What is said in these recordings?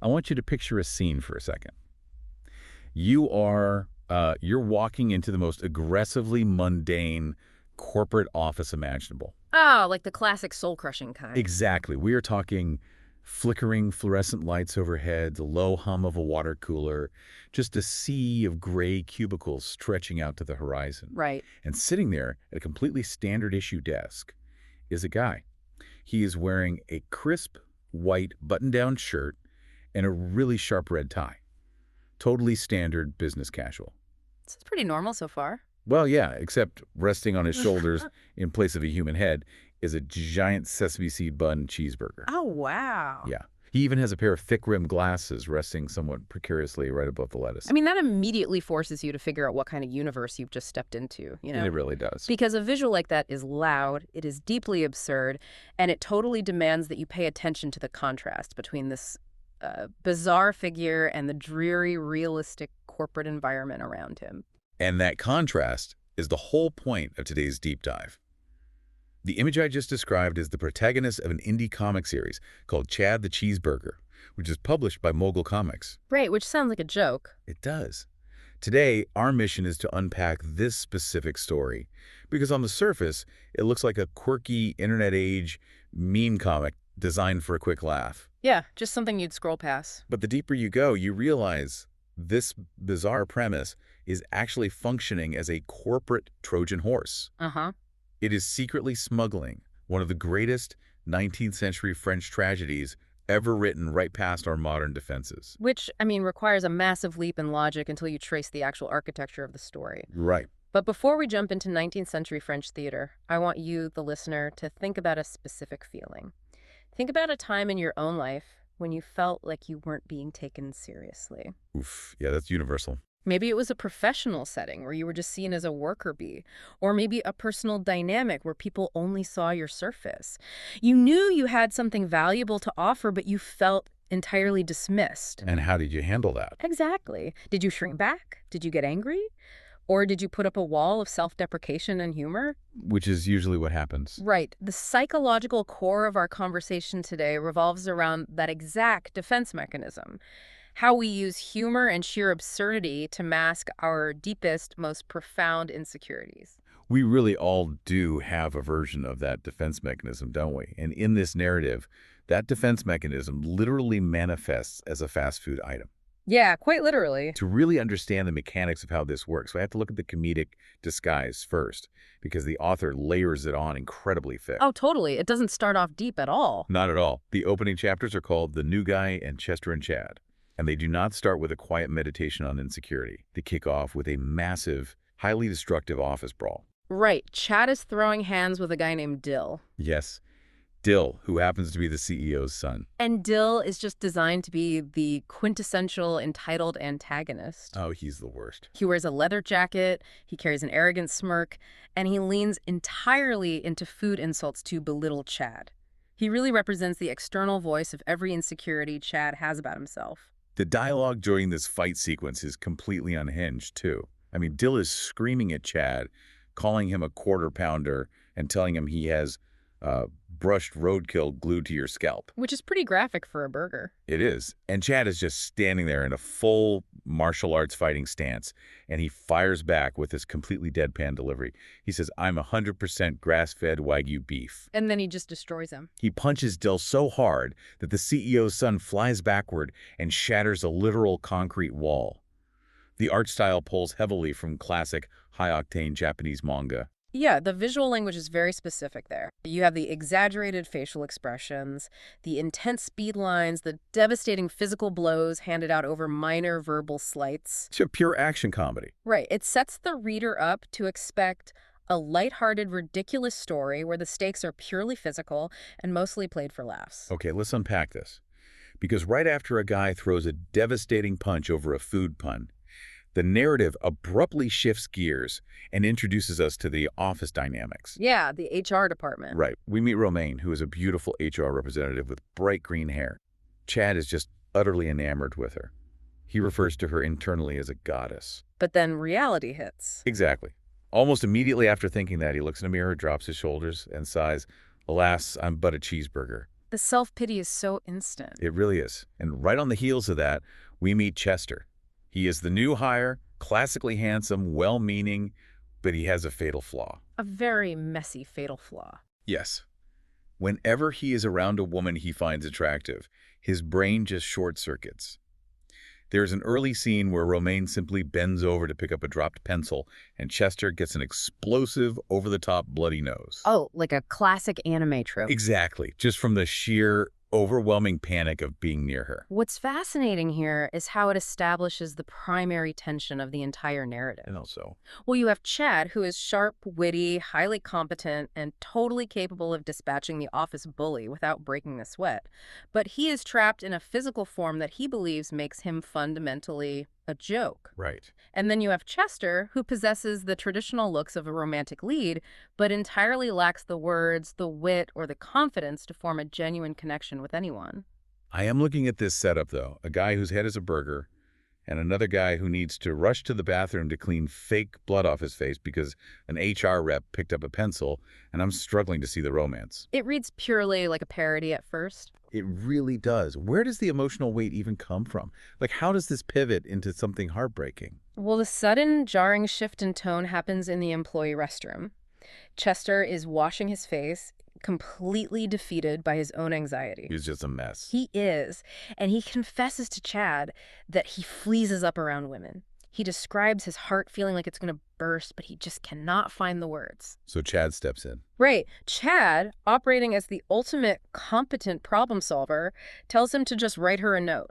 I want you to picture a scene for a second. You're walking into the most aggressively mundane corporate office imaginable. Oh, like the classic soul-crushing kind. Exactly. We are talking flickering fluorescent lights overhead, the low hum of a water cooler, just a sea of gray cubicles stretching out to the horizon. Right. And sitting there at a completely standard issue desk is a guy. He is wearing a crisp white button-down shirt and a really sharp red tie. Totally standard business casual. So it's pretty normal so far. Well, yeah, except resting on his shoulders in place of a human head is a giant sesame seed bun cheeseburger. Oh, wow. Yeah. He even has a pair of thick-rimmed glasses resting somewhat precariously right above the lettuce. I mean, that immediately forces you to figure out what kind of universe you've just stepped into, you know? It really does. Because a visual like that is loud, it is deeply absurd, and it totally demands that you pay attention to the contrast between this bizarre figure and the dreary, realistic corporate environment around him. And that contrast is the whole point of today's deep dive. The image I just described is the protagonist of an indie comic series called Chad the Cheeseburger, which is published by Mogul Comics. Right, which sounds like a joke. It does. Today, our mission is to unpack this specific story, because on the surface, it looks like a quirky, internet-age meme comic designed for a quick laugh. Yeah, just something you'd scroll past. But the deeper you go, you realize this bizarre premise is actually functioning as a corporate Trojan horse. Uh-huh. It is secretly smuggling one of the greatest 19th century French tragedies ever written right past our modern defenses. Which, I mean, requires a massive leap in logic until you trace the actual architecture of the story. Right. But before we jump into 19th century French theater, I want you, the listener, to think about a specific feeling. Think about a time in your own life when you felt like you weren't being taken seriously. Oof. Yeah, that's universal. Maybe it was a professional setting where you were just seen as a worker bee, or maybe a personal dynamic where people only saw your surface. You knew you had something valuable to offer, but you felt entirely dismissed. And how did you handle that? Exactly. Did you shrink back? Did you get angry? Or did you put up a wall of self-deprecation and humor? Which is usually what happens. Right. The psychological core of our conversation today revolves around that exact defense mechanism. How we use humor and sheer absurdity to mask our deepest, most profound insecurities. We really all do have a version of that defense mechanism, don't we? And in this narrative, that defense mechanism literally manifests as a fast food item. Yeah, quite literally. To really understand the mechanics of how this works, we have to look at the comedic disguise first, because the author layers it on incredibly thick. Oh, totally. It doesn't start off deep at all. Not at all. The opening chapters are called The New Guy and Chester and Chad, and they do not start with a quiet meditation on insecurity. They kick off with a massive, highly destructive office brawl. Right. Chad is throwing hands with a guy named Dill. Yes, Dill, who happens to be the CEO's son. And Dill is just designed to be the quintessential entitled antagonist. Oh, he's the worst. He wears a leather jacket, he carries an arrogant smirk, and he leans entirely into food insults to belittle Chad. He really represents the external voice of every insecurity Chad has about himself. The dialogue during this fight sequence is completely unhinged, too. I mean, Dill is screaming at Chad, calling him a quarter pounder, and telling him he has brushed roadkill glued to your scalp. Which is pretty graphic for a burger. It is. And Chad is just standing there in a full martial arts fighting stance, and he fires back with this completely deadpan delivery. He says, "I'm 100% grass-fed Wagyu beef." And then he just destroys him. He punches Dill so hard that the CEO's son flies backward and shatters a literal concrete wall. The art style pulls heavily from classic high-octane Japanese manga. Yeah, the visual language is very specific there. You have the exaggerated facial expressions, the intense speed lines, the devastating physical blows handed out over minor verbal slights. It's a pure action comedy. Right. It sets the reader up to expect a lighthearted, ridiculous story where the stakes are purely physical and mostly played for laughs. Okay, let's unpack this. Because right after a guy throws a devastating punch over a food pun, the narrative abruptly shifts gears and introduces us to the office dynamics. Yeah, the HR department. Right. We meet Romaine, who is a beautiful HR representative with bright green hair. Chad is just utterly enamored with her. He refers to her internally as a goddess. But then reality hits. Exactly. Almost immediately after thinking that, he looks in a mirror, drops his shoulders, and sighs, "Alas, I'm but a cheeseburger." The self-pity is so instant. It really is. And right on the heels of that, we meet Chester. He is the new hire, classically handsome, well-meaning, but he has a fatal flaw. A very messy, fatal flaw. Yes. Whenever he is around a woman he finds attractive, his brain just short-circuits. There's an early scene where Romaine simply bends over to pick up a dropped pencil, and Chester gets an explosive, over-the-top bloody nose. Oh, like a classic anime trope. Exactly, just from the sheer, overwhelming panic of being near her. What's fascinating here is how it establishes the primary tension of the entire narrative. And also, Well, you have Chad, who is sharp, witty, highly competent, and totally capable of dispatching the office bully without breaking a sweat. But he is trapped in a physical form that he believes makes him fundamentally a joke. right. And then you have Chester, who possesses the traditional looks of a romantic lead, but entirely lacks the words, the wit, or the confidence to form a genuine connection with anyone. I am looking at this setup, though. A guy whose head is a burger, and another guy who needs to rush to the bathroom to clean fake blood off his face because an HR rep picked up a pencil, and I'm struggling to see the romance. It reads purely like a parody at first. It really does. Where does the emotional weight even come from? Like, how does this pivot into something heartbreaking? Well, the sudden, jarring shift in tone happens in the employee restroom. Chester is washing his face, completely defeated by his own anxiety. He's just a mess. He is, and he confesses to Chad that he fleezes up around women. He describes his heart feeling like it's going to burst, but he just cannot find the words. So Chad steps in. Right. Chad, operating as the ultimate competent problem solver, tells him to just write her a note.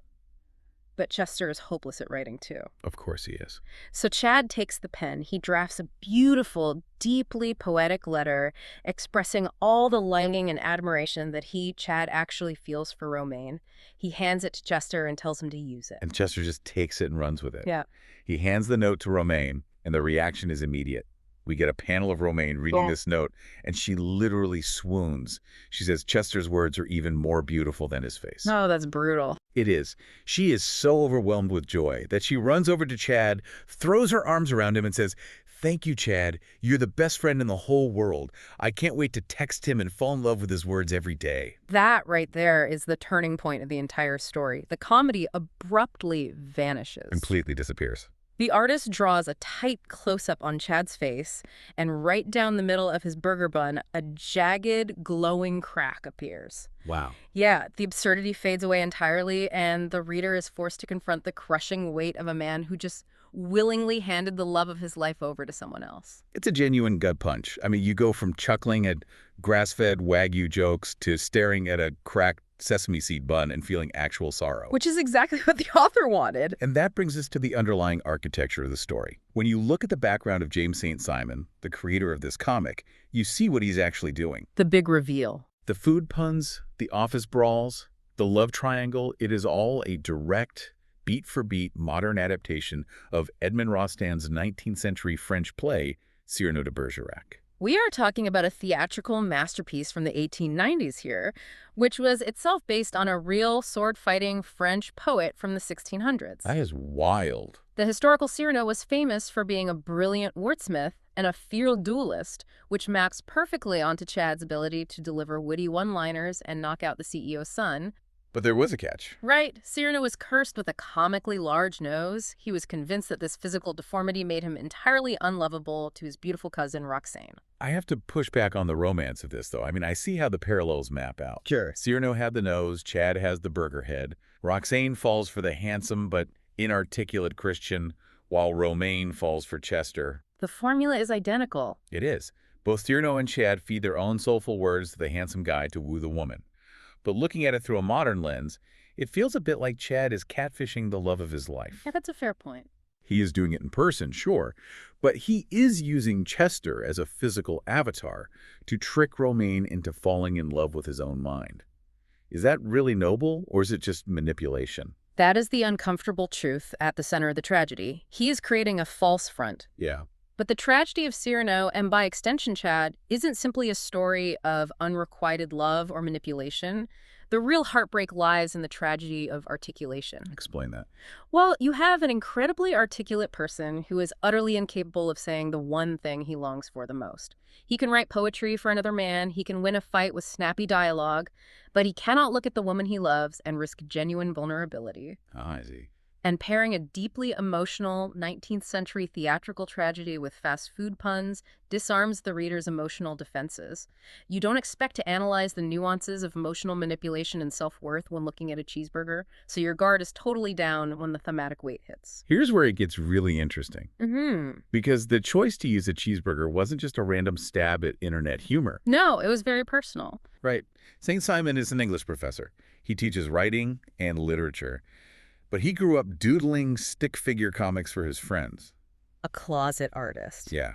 But Chester is hopeless at writing, too. Of course he is. So Chad takes the pen. He drafts a beautiful, deeply poetic letter expressing all the longing and admiration that he, Chad, actually feels for Romaine. He hands it to Chester and tells him to use it. And Chester just takes it and runs with it. Yeah. He hands the note to Romaine, and the reaction is immediate. We get a panel of Romaine reading this note, and she literally swoons. She says Chester's words are even more beautiful than his face. Oh, that's brutal. It is. She is so overwhelmed with joy that she runs over to Chad, throws her arms around him, and says, "Thank you, Chad. You're the best friend in the whole world. I can't wait to text him and fall in love with his words every day." That right there is the turning point of the entire story. The comedy abruptly vanishes. Completely disappears. The artist draws a tight close-up on Chad's face, and right down the middle of his burger bun, a jagged, glowing crack appears. Wow. Yeah, the absurdity fades away entirely, and the reader is forced to confront the crushing weight of a man who just willingly handed the love of his life over to someone else. It's a genuine gut punch. I mean, you go from chuckling at grass-fed Wagyu jokes to staring at a cracked sesame seed bun and feeling actual sorrow. Which is exactly what the author wanted. And that brings us to the underlying architecture of the story. When you look at the background of James St. Simon, the creator of this comic, you see what he's actually doing. The big reveal. The food puns, the office brawls, the love triangle, it is all a direct, beat-for-beat modern adaptation of Edmond Rostand's 19th century French play, Cyrano de Bergerac. We are talking about a theatrical masterpiece from the 1890s here, which was itself based on a real sword-fighting French poet from the 1600s. That is wild. The historical Cyrano was famous for being a brilliant wordsmith and a fierce duelist, which maps perfectly onto Chad's ability to deliver witty one-liners and knock out the CEO's son. But there was a catch. Right. Cyrano was cursed with a comically large nose. He was convinced that this physical deformity made him entirely unlovable to his beautiful cousin, Roxane. I have to push back on the romance of this, though. I mean, I see how the parallels map out. Sure. Cyrano had the nose, Chad has the burger head. Roxane falls for the handsome but inarticulate Christian, while Romaine falls for Chester. The formula is identical. It is. Both Cyrano and Chad feed their own soulful words to the handsome guy to woo the woman. But looking at it through a modern lens, it feels a bit like Chad is catfishing the love of his life. Yeah, that's a fair point. He is doing it in person, sure, but he is using Chester as a physical avatar to trick Romaine into falling in love with his own mind. Is that really noble, or is it just manipulation? That is the uncomfortable truth at the center of the tragedy. He is creating a false front. Yeah. But the tragedy of Cyrano, and by extension Chad, isn't simply a story of unrequited love or manipulation. The real heartbreak lies in the tragedy of articulation. Explain that. Well, you have an incredibly articulate person who is utterly incapable of saying the one thing he longs for the most. He can write poetry for another man, he can win a fight with snappy dialogue, but he cannot look at the woman he loves and risk genuine vulnerability. Ah, I see. And pairing a deeply emotional 19th century theatrical tragedy with fast food puns disarms the reader's emotional defenses. You don't expect to analyze the nuances of emotional manipulation and self-worth when looking at a cheeseburger, so your guard is totally down when the thematic weight hits. Here's where it gets really interesting. Because the choice to use a cheeseburger wasn't just a random stab at internet humor. No, it was very personal. Right. St. Simon is an English professor. He teaches writing and literature. But he grew up doodling stick figure comics for his friends. A closet artist. Yeah.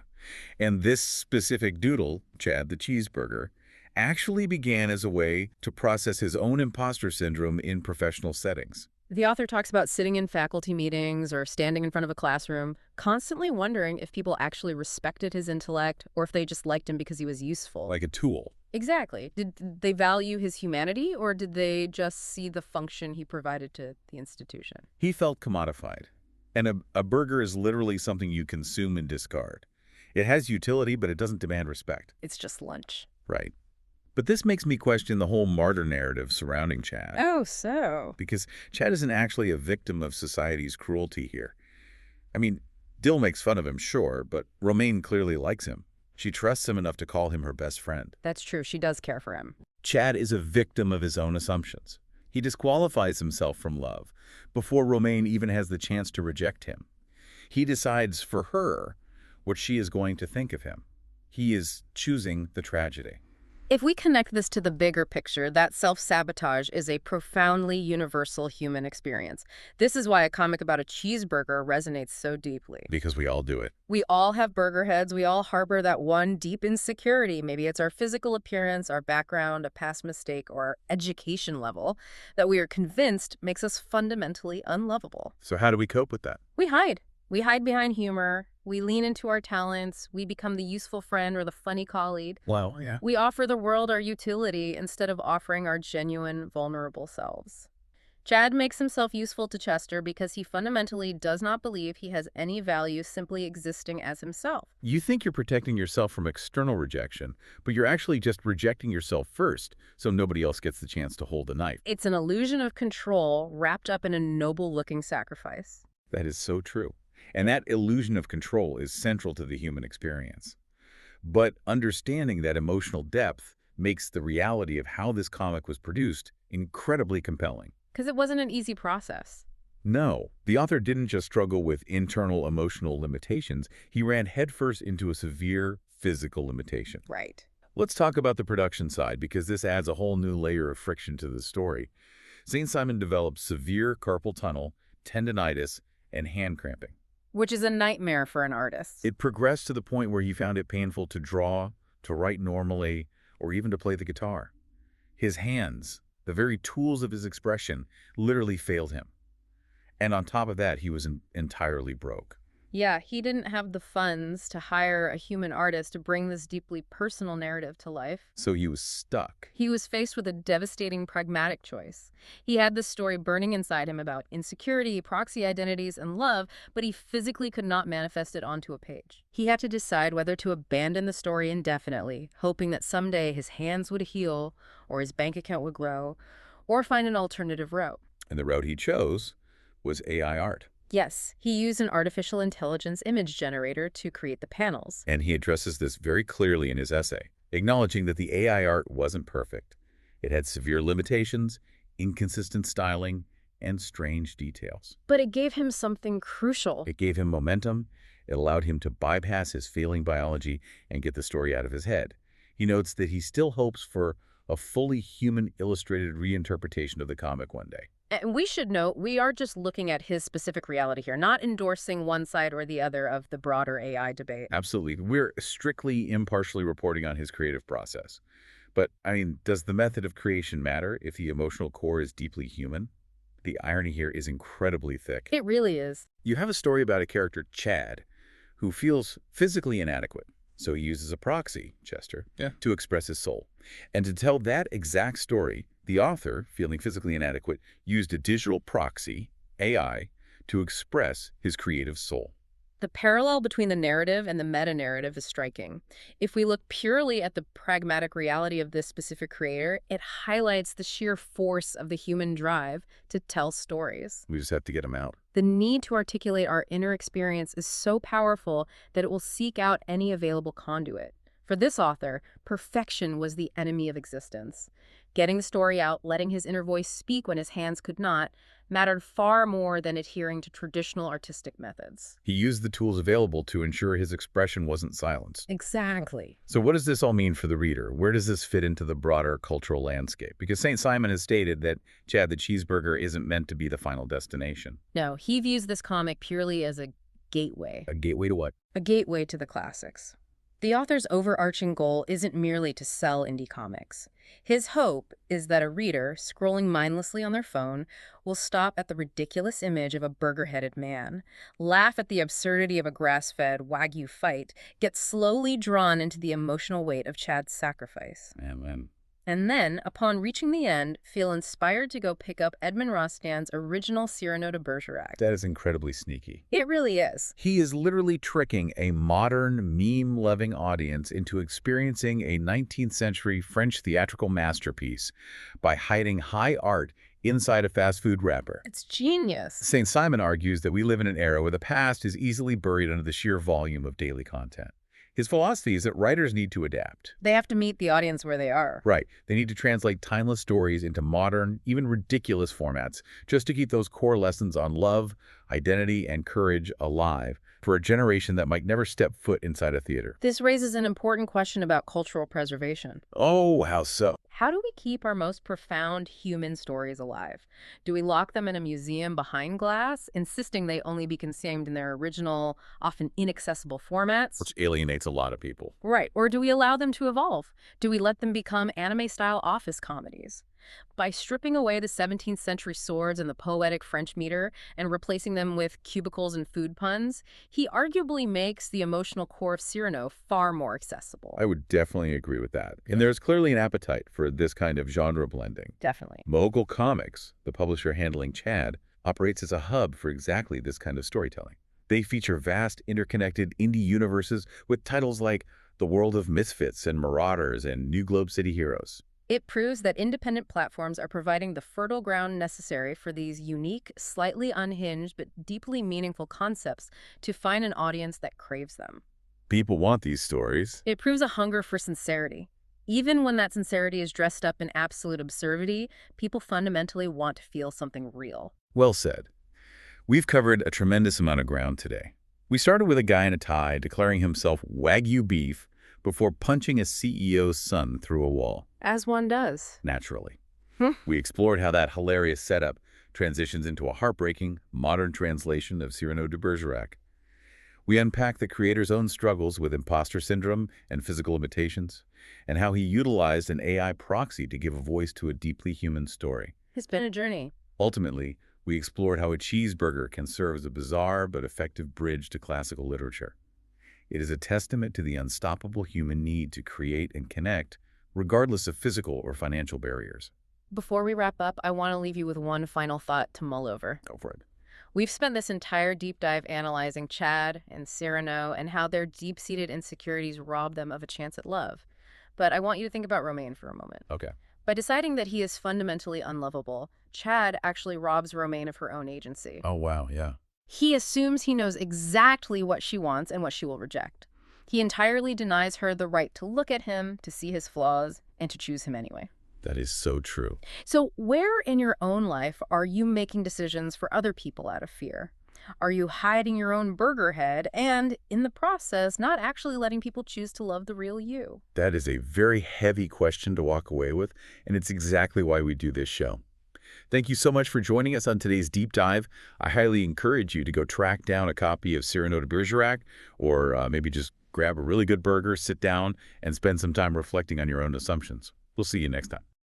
And this specific doodle, Chad the Cheeseburger, actually began as a way to process his own imposter syndrome in professional settings. The author talks about sitting in faculty meetings or standing in front of a classroom, constantly wondering if people actually respected his intellect or if they just liked him because he was useful. Like a tool. Exactly. Did they value his humanity, or did they just see the function he provided to the institution? He felt commodified. And a burger is literally something you consume and discard. It has utility, but it doesn't demand respect. It's just lunch. Right. But this makes me question the whole martyr narrative surrounding Chad. Oh, so? Because Chad isn't actually a victim of society's cruelty here. I mean, Dill makes fun of him, sure, but Romaine clearly likes him. She trusts him enough to call him her best friend. That's true. She does care for him. Chad is a victim of his own assumptions. He disqualifies himself from love before Romaine even has the chance to reject him. He decides for her what she is going to think of him. He is choosing the tragedy. If we connect this to the bigger picture, that self-sabotage is a profoundly universal human experience. This is why a comic about a cheeseburger resonates so deeply. Because we all do it. We all have burger heads. We all harbor that one deep insecurity. Maybe it's our physical appearance, our background, a past mistake, or our education level that we are convinced makes us fundamentally unlovable. So how do we cope with that? We hide. We hide behind humor. We lean into our talents. We become the useful friend or the funny colleague. Well, yeah. We offer the world our utility instead of offering our genuine, vulnerable selves. Chad makes himself useful to Chester because he fundamentally does not believe he has any value simply existing as himself. You think you're protecting yourself from external rejection, but you're actually just rejecting yourself first, so nobody else gets the chance to hold the knife. It's an illusion of control wrapped up in a noble-looking sacrifice. That is so true. And that illusion of control is central to the human experience. But understanding that emotional depth makes the reality of how this comic was produced incredibly compelling. Because it wasn't an easy process. No, the author didn't just struggle with internal emotional limitations. He ran headfirst into a severe physical limitation. Right. Let's talk about the production side, because this adds a whole new layer of friction to the story. St. Simon developed severe carpal tunnel, tendinitis, and hand cramping. Which is a nightmare for an artist. It progressed to the point where he found it painful to draw, to write normally, or even to play the guitar. His hands, the very tools of his expression, literally failed him. And on top of that, he was entirely broke. Yeah, he didn't have the funds to hire a human artist to bring this deeply personal narrative to life. So he was stuck. He was faced with a devastating pragmatic choice. He had this story burning inside him about insecurity, proxy identities, and love, but he physically could not manifest it onto a page. He had to decide whether to abandon the story indefinitely, hoping that someday his hands would heal, or his bank account would grow, or find an alternative route. And the route he chose was AI art. Yes, he used an artificial intelligence image generator to create the panels. And he addresses this very clearly in his essay, acknowledging that the AI art wasn't perfect. It had severe limitations, inconsistent styling, and strange details. But it gave him something crucial. It gave him momentum. It allowed him to bypass his failing biology and get the story out of his head. He notes that he still hopes for a fully human illustrated reinterpretation of the comic one day. And we should note, we are just looking at his specific reality here, not endorsing one side or the other of the broader AI debate. Absolutely. We're strictly impartially reporting on his creative process. But, I mean, does the method of creation matter if the emotional core is deeply human? The irony here is incredibly thick. It really is. You have a story about a character, Chad, who feels physically inadequate. So he uses a proxy, Chester, to express his soul. And to tell that exact story, The author, feeling physically inadequate, used a digital proxy, AI, to express his creative soul. The parallel between the narrative and the meta-narrative is striking. If we look purely at the pragmatic reality of this specific creator, it highlights the sheer force of the human drive to tell stories. We just have to get him out. The need to articulate our inner experience is so powerful that it will seek out any available conduit. For this author, perfection was the enemy of existence. Getting the story out, letting his inner voice speak when his hands could not, mattered far more than adhering to traditional artistic methods. He used the tools available to ensure his expression wasn't silenced. Exactly. So what does this all mean for the reader? Where does this fit into the broader cultural landscape? Because St. Simon has stated that Chad the Cheeseburger isn't meant to be the final destination. No, he views this comic purely as a gateway. A gateway to what? A gateway to the classics. The author's overarching goal isn't merely to sell indie comics. His hope is that a reader, scrolling mindlessly on their phone, will stop at the ridiculous image of a burger-headed man, laugh at the absurdity of a grass-fed Wagyu fight, get slowly drawn into the emotional weight of Chad's sacrifice. Man. And then, upon reaching the end, feel inspired to go pick up Edmond Rostand's original Cyrano de Bergerac. That is incredibly sneaky. It really is. He is literally tricking a modern, meme-loving audience into experiencing a 19th century French theatrical masterpiece by hiding high art inside a fast food wrapper. It's genius. St. Simon argues that we live in an era where the past is easily buried under the sheer volume of daily content. His philosophy is that writers need to adapt. They have to meet the audience where they are. Right. They need to translate timeless stories into modern, even ridiculous formats, just to keep those core lessons on love, identity, and courage alive for a generation that might never step foot inside a theater. This raises an important question about cultural preservation. Oh, how so? How do we keep our most profound human stories alive? Do we lock them in a museum behind glass, insisting they only be consumed in their original, often inaccessible formats? Which alienates a lot of people. Right. Or do we allow them to evolve? Do we let them become anime-style office comedies? By stripping away the 17th century swords and the poetic French meter and replacing them with cubicles and food puns, he arguably makes the emotional core of Cyrano far more accessible. I would definitely agree with that. And there's clearly an appetite for this kind of genre blending. Definitely. Mogul Comics, the publisher handling Chad, operates as a hub for exactly this kind of storytelling. They feature vast, interconnected indie universes with titles like The World of Misfits and Marauders and New Globe City Heroes. It proves that independent platforms are providing the fertile ground necessary for these unique, slightly unhinged, but deeply meaningful concepts to find an audience that craves them. People want these stories. It proves a hunger for sincerity. Even when that sincerity is dressed up in absolute absurdity, people fundamentally want to feel something real. Well said. We've covered a tremendous amount of ground today. We started with a guy in a tie declaring himself Wagyu beef before punching a CEO's son through a wall. As one does. Naturally. We explored how that hilarious setup transitions into a heartbreaking, modern translation of Cyrano de Bergerac. We unpacked the creator's own struggles with imposter syndrome and physical limitations, and how he utilized an AI proxy to give a voice to a deeply human story. It's been a journey. Ultimately, we explored how a cheeseburger can serve as a bizarre but effective bridge to classical literature. It is a testament to the unstoppable human need to create and connect, regardless of physical or financial barriers. Before we wrap up, I want to leave you with one final thought to mull over. Go for it. We've spent this entire deep dive analyzing Chad and Cyrano and how their deep-seated insecurities rob them of a chance at love. But I want you to think about Romaine for a moment. Okay. By deciding that he is fundamentally unlovable, Chad actually robs Romaine of her own agency. Oh, wow, yeah. He assumes he knows exactly what she wants and what she will reject. He entirely denies her the right to look at him, to see his flaws, and to choose him anyway. That is so true. So where in your own life are you making decisions for other people out of fear? Are you hiding your own burger head and, in the process, not actually letting people choose to love the real you? That is a very heavy question to walk away with, and it's exactly why we do this show. Thank you so much for joining us on today's deep dive. I highly encourage you to go track down a copy of Cyrano de Bergerac, or maybe just grab a really good burger, sit down, and spend some time reflecting on your own assumptions. We'll see you next time.